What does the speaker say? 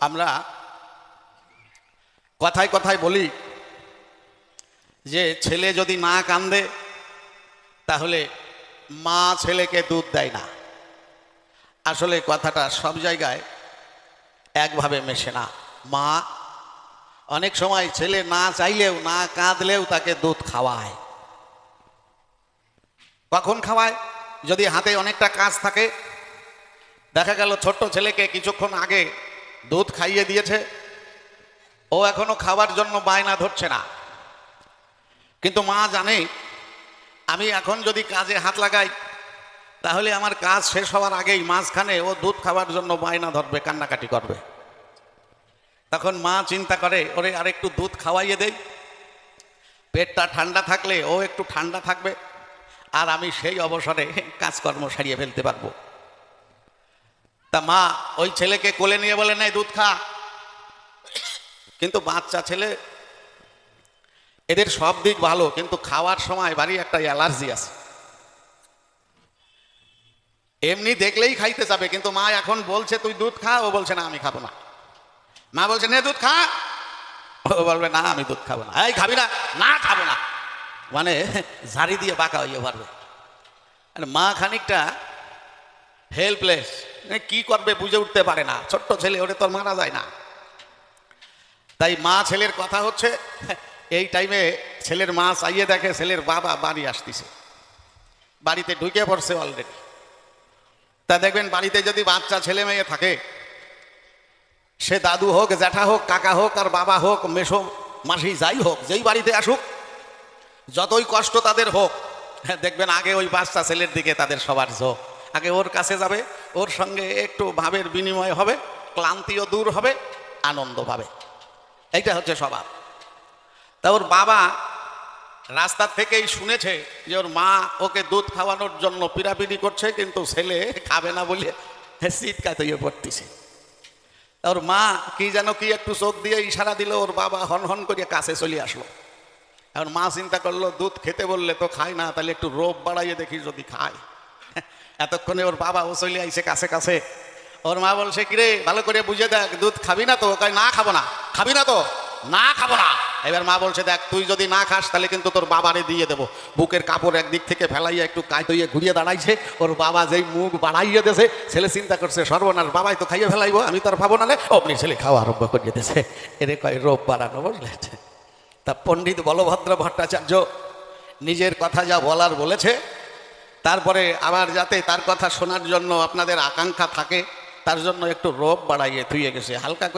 আমরা কথায় কথায় বলি যে ছেলে যদি না কান্দে তাহলে মা ছেলেকে দুধ দেয় না। আসলে কথাটা সব জায়গায় একভাবে মেশে না। মা অনেক সময় ছেলে না চাইলেও না কাঁদলেও তাকে দুধ খাওয়ায়। কখন খাওয়ায়? যদি হাতে অনেকটা কাজ থাকে, দেখা গেল ছোট্ট ছেলেকে কিছুক্ষণ আগে দুধ খাইয়ে দিয়েছে, ও এখনো খাওয়ার জন্য বায়না ধরছে না, কিন্তু মা জানে আমি এখন যদি কাজে হাত লাগাই তাহলে আমার কাজ শেষ হওয়ার আগেই মাঝখানে ও দুধ খাওয়ার জন্য বায়না ধরবে, কান্নাকাটি করবে। তখন মা চিন্তা করে ওরে আর একটু দুধ খাওয়াইয়ে দেই, পেটটা ঠান্ডা থাকলে ও একটু ঠান্ডা থাকবে, আর আমি সেই অবসরে কাজকর্ম সারিয়ে ফেলতে পারবো। তা মা ওই ছেলেকে কোলে নিয়ে বলে নাই দুধ খা, কিন্তু বাচ্চা ছেলে, এদের সব দিক ভালো, কিন্তু খাওয়ার সময় ভারী একটা অ্যালার্জি আছে। এমনি দেখলেই খাইতে যাবে, কিন্তু মা এখন বলছে তুই দুধ খা, ও বলছে না আমি খাবো না। মা বলছে নে দুধ খা, ও বলবে না আমি দুধ খাবো না। এই খাবি না? না খাবো না, মানে ঝাড়ি দিয়ে বাঁকা হইয়ে পারবে। মা খানিকটা হেল্পলেস, কি করবে বুঝে উঠতে পারে না। ছোট্ট ছেলে, ওরে তোর মারা যায় না। তাই মা ছেলের কথা হচ্ছে, এই টাইমে ছেলের মা চাইয়ে দেখে ছেলের বাবা বাড়ি আসতেছে, বাড়িতে ঢুকে পড়ছে অলরেডি। তা দেখবেন বাড়িতে যদি বাচ্চা ছেলে মেয়ে থাকে, সে দাদু হোক, জ্যাঠা হোক, কাকা হোক, আর বাবা হোক, মেসো মাসি যাই হোক, যেই বাড়িতে আসুক, যতই কষ্ট তাদের হোক, দেখবেন আগে ওই বাচ্চা ছেলের দিকে তাদের সবার ঝোঁক। আগে ওর কাছে যাবে, ওর সঙ্গে একটু ভাবের বিনিময় হবে, ক্লান্তিও দূর হবে, আনন্দ পাবে। এইটা হচ্ছে স্বভাব। তা ওর বাবা রাস্তার থেকেই শুনেছে যে ওর মা ওকে দুধ খাওয়ানোর জন্য পিড়াপিড়ি করছে, কিন্তু ছেলে খাবে না বলে চিৎকার হয়ে পড়তেছে। ওর মা কি যেন কি একটু চোখ দিয়ে ইশারা দিল, ওর বাবা হন হন করে কাছে চলে আসলো। এখন মা চিন্তা করলো দুধ খেতে বললে তো খায় না, তাহলে একটু রোগ বাড়াইয়ে দেখি যদি খায়। এতক্ষণে ওর বাবা ও চলে আইছে কাছে কাছে। ওর মা বলছে কিরে ভালো করে বুঝে দেখ, দুধ খাবি না তো? কয় না খাবো না। খাবি না তো? না খাবো না। এবার মা বলছে দেখ, তুই যদি না খাস তাহলে কিন্তু তোর বাবারে দিয়ে দেবো। বুকের কাপড় একদিক থেকে ফেলাইয়া একটু কাঁদইয়ে ঘুরিয়ে দাঁড়াইছে। ওর বাবা যেই মুখ বাড়াইয়ে দিয়েছে, ছেলে চিন্তা করছে সর্বনাশ, বাবাই তো খাইয়ে ফেলাইবো, আমি তো আর পাবো না। অমনি ছেলে খাওয়া আরম্ভ করিয়ে দিয়েছে। এরে কয় রোগ বাড়ানো, বুঝলেন? তা পণ্ডিত বলভদ্র ভট্টাচার্য নিজের কথা যা বলার বলেছে, তারপরে আবার যাতে তার কথা শোনার জন্য আপনাদের আকাঙ্ক্ষা থাকে, তার জন্য একটু রোগ বাড়াইয়ে থুয়ে গেছে হালকা।